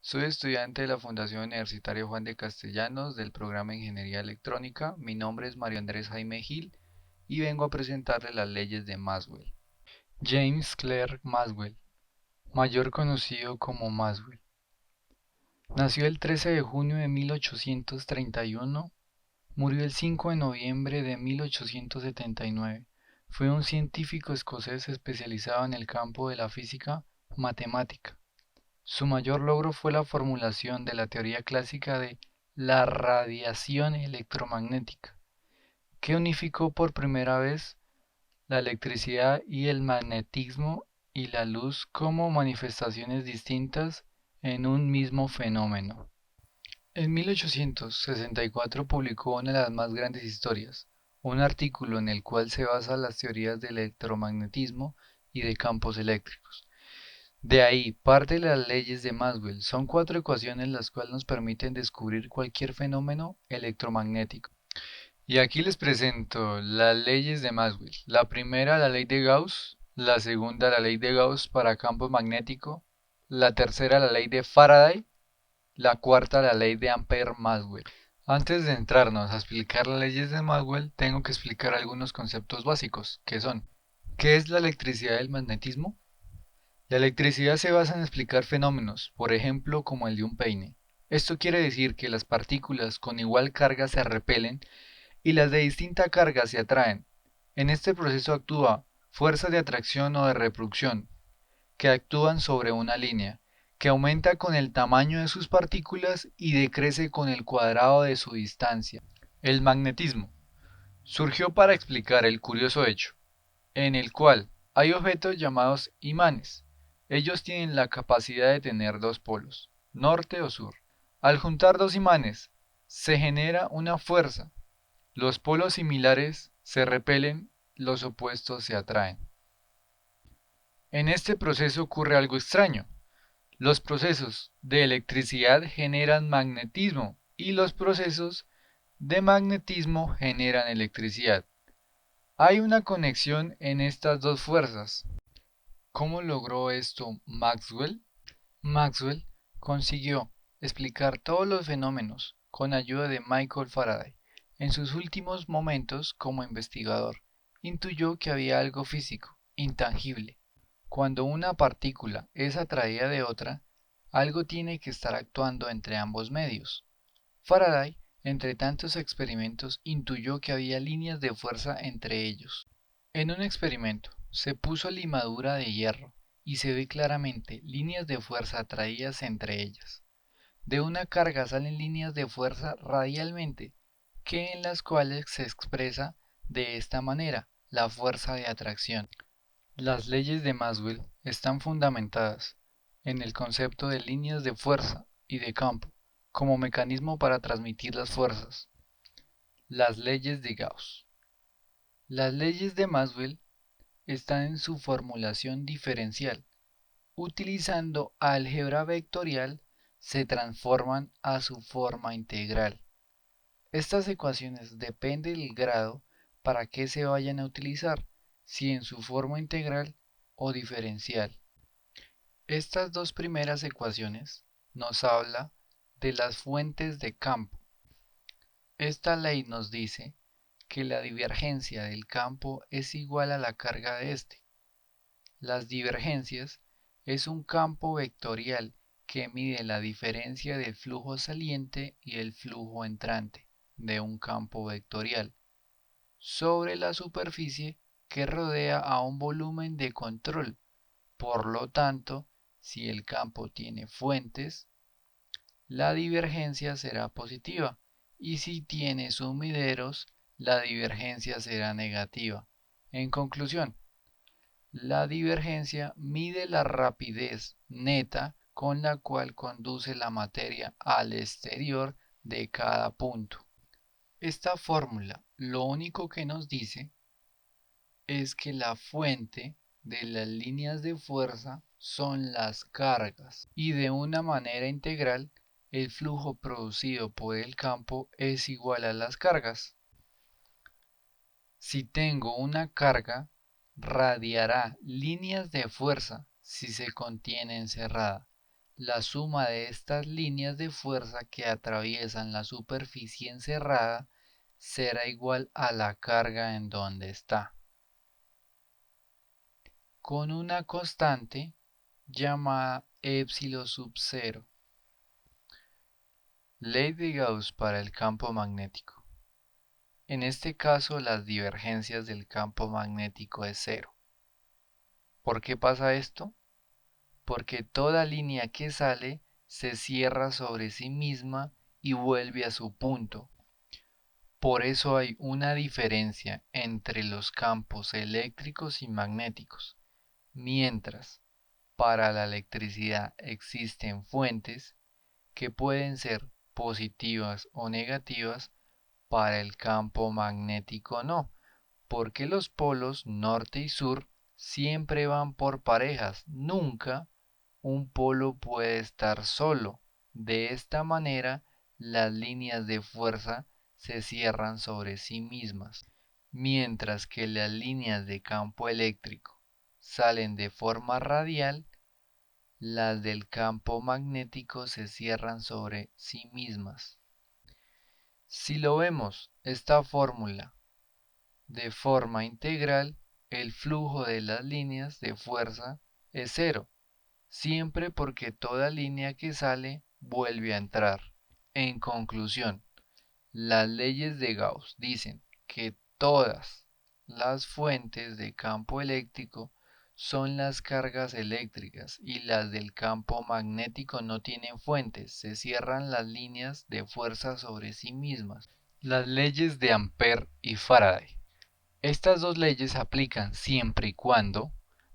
Soy estudiante de la Fundación Universitaria Juan de Castellanos del programa Ingeniería Electrónica. Mi nombre es Mario Andrés Jaime Gil y vengo a presentarle las leyes de Maxwell. James Clerk Maxwell, mayor conocido como Maxwell, nació el 13 de junio de 1831, murió el 5 de noviembre de 1879. Fue un científico escocés especializado en el campo de la física matemática. Su mayor logro fue la formulación de la teoría clásica de la radiación electromagnética, que unificó por primera vez la electricidad y el magnetismo y la luz como manifestaciones distintas en un mismo fenómeno. En 1864 publicó una de las más grandes historias, un artículo en el cual se basan las teorías del electromagnetismo y de campos eléctricos. De ahí parte las leyes de Maxwell. Son cuatro ecuaciones las cuales nos permiten descubrir cualquier fenómeno electromagnético. Y aquí les presento las leyes de Maxwell. La primera, la ley de Gauss. La segunda, la ley de Gauss para campo magnético. La tercera, la ley de Faraday. La cuarta, la ley de Ampère-Maxwell. Antes de entrarnos a explicar las leyes de Maxwell, tengo que explicar algunos conceptos básicos, que son: ¿qué es la electricidad y el magnetismo? La electricidad se basa en explicar fenómenos, por ejemplo, como el de un peine. Esto quiere decir que las partículas con igual carga se repelen y las de distinta carga se atraen. En este proceso actúa fuerza de atracción o de repulsión, que actúan sobre una línea, que aumenta con el tamaño de sus partículas y decrece con el cuadrado de su distancia. El magnetismo surgió para explicar el curioso hecho en el cual hay objetos llamados imanes. Ellos tienen la capacidad de tener dos polos, norte o sur. Al juntar dos imanes, se genera una fuerza. Los polos similares se repelen, los opuestos se atraen. En este proceso ocurre algo extraño. Los procesos de electricidad generan magnetismo y los procesos de magnetismo generan electricidad. Hay una conexión en estas dos fuerzas. ¿Cómo logró esto Maxwell? Maxwell consiguió explicar todos los fenómenos con ayuda de Michael Faraday. En sus últimos momentos como investigador, intuyó que había algo físico, intangible. Cuando una partícula es atraída de otra, algo tiene que estar actuando entre ambos medios. Faraday, entre tantos experimentos, intuyó que había líneas de fuerza entre ellos. En un experimento, se puso limadura de hierro y se ve claramente líneas de fuerza atraídas entre ellas. De una carga salen líneas de fuerza radialmente, que en las cuales se expresa de esta manera la fuerza de atracción. Las leyes de Maxwell están fundamentadas en el concepto de líneas de fuerza y de campo como mecanismo para transmitir las fuerzas. Las leyes de Gauss. Las leyes de Maxwell están en su formulación diferencial. Utilizando álgebra vectorial, se transforman a su forma integral. Estas ecuaciones dependen del grado para que se vayan a utilizar, si en su forma integral o diferencial. Estas dos primeras ecuaciones nos habla de las fuentes de campo. Esta ley nos dice que la divergencia del campo es igual a la carga de este. Las divergencias es un campo vectorial que mide la diferencia del flujo saliente y el flujo entrante de un campo vectorial sobre la superficie que rodea a un volumen de control. Por lo tanto, si el campo tiene fuentes, la divergencia será positiva, y si tiene sumideros, la divergencia será negativa. En conclusión, la divergencia mide la rapidez neta con la cual conduce la materia al exterior de cada punto. Esta fórmula lo único que nos dice es que la fuente de las líneas de fuerza son las cargas y de una manera integral el flujo producido por el campo es igual a las cargas. Si tengo una carga, radiará líneas de fuerza si se contiene encerrada. la suma de estas líneas de fuerza que atraviesan la superficie encerrada será igual a la carga en donde está, con una constante llamada epsilon sub 0. Ley de Gauss para el campo magnético. En este caso, las divergencias del campo magnético es cero. ¿Por qué pasa esto? Porque toda línea que sale se cierra sobre sí misma y vuelve a su punto. Por eso hay una diferencia entre los campos eléctricos y magnéticos. Mientras para la electricidad existen fuentes que pueden ser positivas o negativas, para el campo magnético no, porque los polos norte y sur siempre van por parejas, nunca un polo puede estar solo. De esta manera, las líneas de fuerza se cierran sobre sí mismas, mientras que las líneas de campo eléctrico salen de forma radial, las del campo magnético se cierran sobre sí mismas. Si lo vemos, esta fórmula de forma integral, el flujo de las líneas de fuerza es cero, siempre porque toda línea que sale vuelve a entrar. En conclusión, las leyes de Gauss dicen que todas las fuentes de campo eléctrico son las cargas eléctricas y las del campo magnético no tienen fuentes, se cierran las líneas de fuerza sobre sí mismas. Las leyes de Ampère y Faraday. Estas dos leyes se aplican siempre y cuando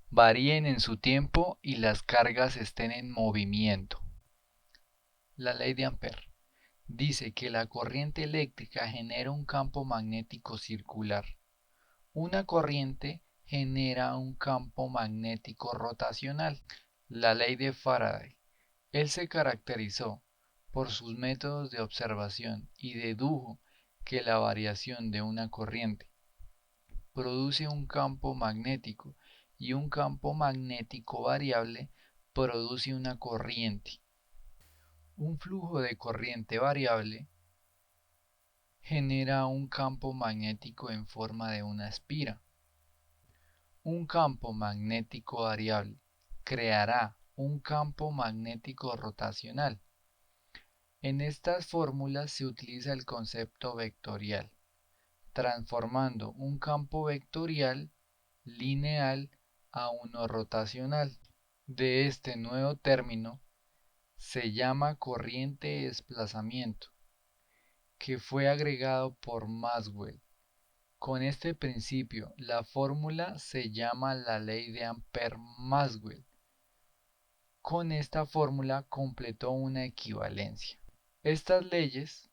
varíen en su tiempo y las cargas estén en movimiento. La ley de Ampère dice que la corriente eléctrica genera un campo magnético circular. Una corriente genera un campo magnético rotacional. La ley de Faraday. Él se caracterizó por sus métodos de observación y dedujo que la variación de una corriente produce un campo magnético y un campo magnético variable produce una corriente. Un flujo de corriente variable genera un campo magnético en forma de una espira. Un campo magnético variable creará un campo magnético rotacional. En estas fórmulas se utiliza el concepto vectorial, transformando un campo vectorial lineal a uno rotacional. De este nuevo término se llama corriente de desplazamiento, que fue agregado por Maxwell. Con este principio, la fórmula se llama la ley de Ampère-Maxwell. Con esta fórmula completó una equivalencia. Estas leyes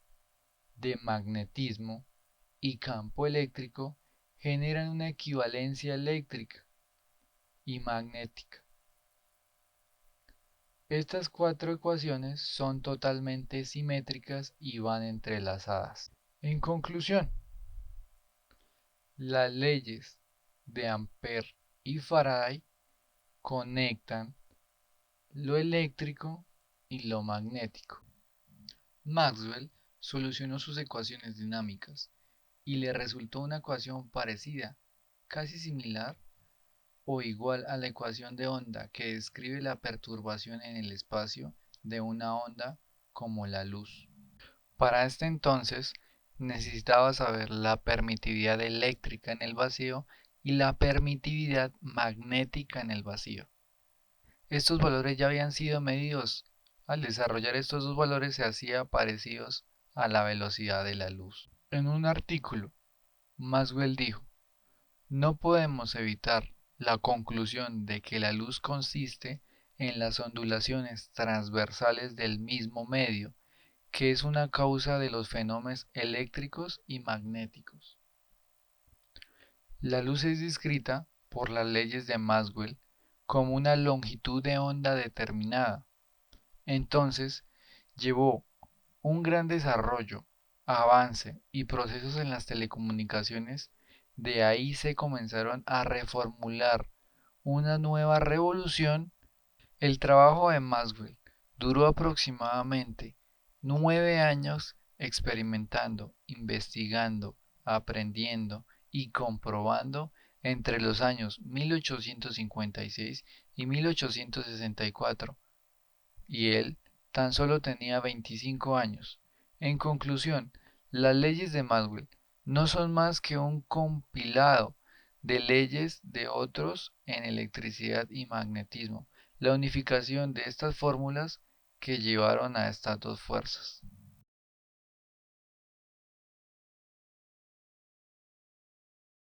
de magnetismo y campo eléctrico generan una equivalencia eléctrica y magnética. Estas cuatro ecuaciones son totalmente simétricas y van entrelazadas. En conclusión, las leyes de Ampère y Faraday conectan lo eléctrico y lo magnético. Maxwell solucionó sus ecuaciones dinámicas y le resultó una ecuación parecida, casi similar o igual a la ecuación de onda que describe la perturbación en el espacio de una onda como la luz. Para este entonces necesitaba saber la permitividad eléctrica en el vacío y la permitividad magnética en el vacío. Estos valores ya habían sido medidos. Al desarrollar estos dos valores se hacía parecidos a la velocidad de la luz. En un artículo, Maxwell dijo: no podemos evitar la conclusión de que la luz consiste en las ondulaciones transversales del mismo medio, que es una causa de los fenómenos eléctricos y magnéticos. La luz es descrita por las leyes de Maxwell como una longitud de onda determinada. Entonces, llevó un gran desarrollo, avance y procesos en las telecomunicaciones. De ahí se comenzaron a reformular una nueva revolución. El trabajo de Maxwell Duró aproximadamente 9 años experimentando, investigando, aprendiendo y comprobando entre los años 1856 y 1864, y él tan solo tenía 25 años. En conclusión, las leyes de Maxwell no son más que un compilado de leyes de otros en electricidad y magnetismo, la unificación de estas fórmulas que llevaron a estas dos fuerzas.